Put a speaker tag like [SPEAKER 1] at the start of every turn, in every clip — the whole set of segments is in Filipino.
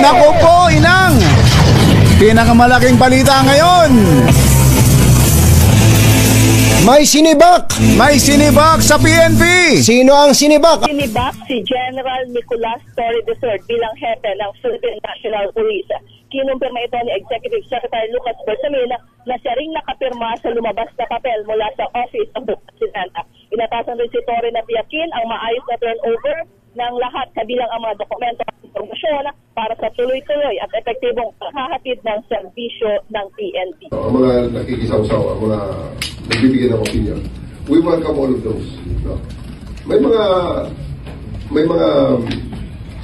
[SPEAKER 1] Naku po, inang! Pinakamalaking balita ngayon!
[SPEAKER 2] May sinibak!
[SPEAKER 1] May sinibak sa PNP!
[SPEAKER 2] Sino ang sinibak?
[SPEAKER 3] Sinibak si General Nicolas Torre III bilang hepe ng Philippine National Police. Kinumpirma ito ni Executive Secretary Lucas Bersamin na siya ring nakapirma sa lumabas na papel mula sa Office of the President. Inatasan rin si Torre na tiyakin ang maayos na turnover ng lahat kabilang ang mga dokumento at impormasyon para sa tuloy-tuloy at epektibong paghahatid ng serbisyo ng PNP.
[SPEAKER 4] Ang mga nakikisaw-saw, ang mga nagbibigay ng opinion, we welcome all of those. No? May mga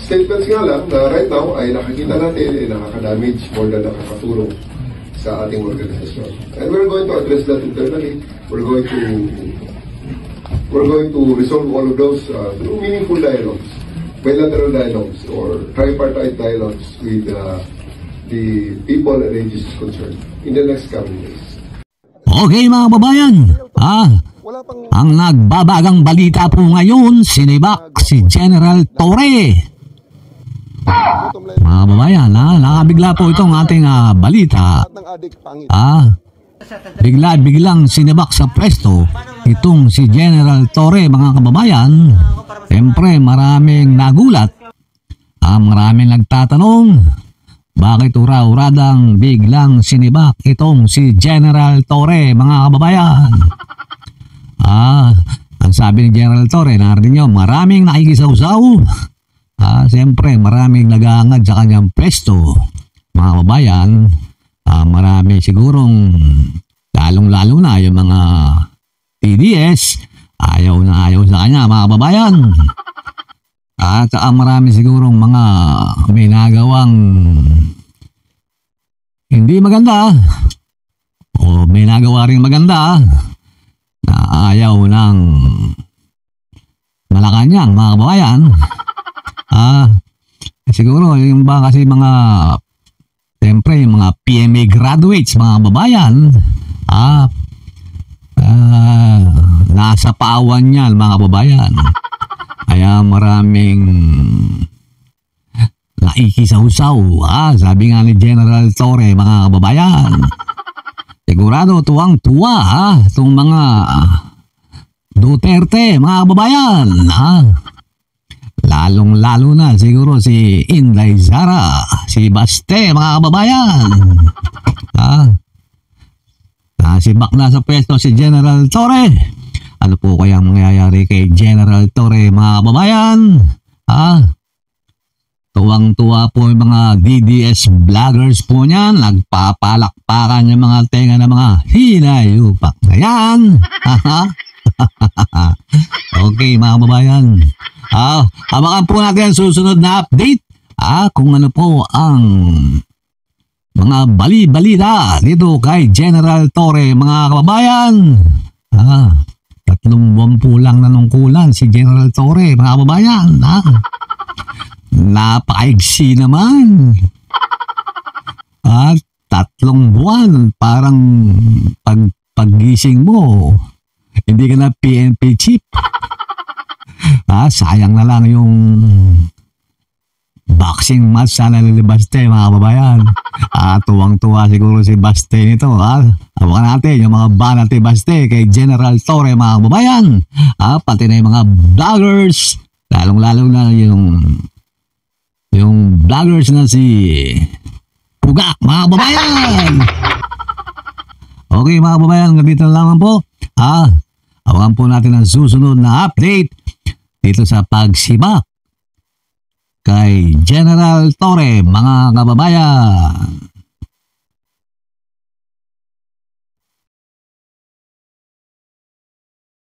[SPEAKER 4] statements nga lang na right now ay nakikita natin ay nakaka-damage more than nakakatulong sa ating organisasyon. And we're going to address that internally. We're going to resolve all of those through meaningful dialogues, bilateral dialogues, or tripartite dialogues with the people and agencies concerned in the next coming days.
[SPEAKER 5] Okay mga babayan, ang nagbabagang balita po ngayon, sinibak si General Torre. Mga babayan, nakabigla po itong ating balita. Biglang sinibak sa pwesto itong si General Torre, mga kababayan. Siyempre maraming nagulat, maraming nagtatanong, bakit ura-uradang biglang sinibak itong si General Torre, mga kababayan? Ang sabi ni General Torre, narinig nyo, maraming nakikisawsaw. Siyempre maraming nag-aangad sa kanyang pwesto, mga kababayan. Marami sigurong lalong-lalo na yung mga TDS, ayaw na ayaw sa kanya, mga kababayan. At marami sigurong mga may nagawang hindi maganda o may nagawa rin maganda na ayaw ng Malacanang, mga kababayan. Siguro yung ba kasi mga siyempre yung mga PMA graduates, mga kababayan, nasa paawan yan, mga kababayan. Kaya maraming naikisawsaw. Sabi nga ni General Torre, mga kababayan, sigurado tuwang-tuwa itong mga Duterte, mga kababayan. Lalong-lalo na siguro si Inday Sara, si Baste, mga kababayan. Nasibak na sa pwesto si General Torre. Ano po kayang mangyayari kay General Torre, mga kababayan? Tuwang-tuwa po yung mga DDS vloggers po niyan. Nagpapalakpakan yung mga tenga ng mga hinayupak na yan. Okay, mga kababayan. Abangan po natin ang susunod na update. Kung ano po ang mga bali-balita dito kay General Torre, mga kababayan. 3 buwan po lang nanungkulan si General Torre, mga kababayan. Napakaigsi naman. 3 buwan, parang paggising mo, hindi ka na PNP chief. Sayang na lang yung boxing match sana ni Baste, mga kababayan. Tuwang-tuwa siguro si Baste nito. Abangan natin yung mga banat ni Baste kay General Torre, mga kababayan. Pati na yung mga vloggers, lalong-lalo na yung vloggers na si Puga, mga kababayan. Okay, mga kababayan, ganito na lang po. Abangan po natin ang susunod na update dito sa pagsibak kay General Torre, mga kababayan.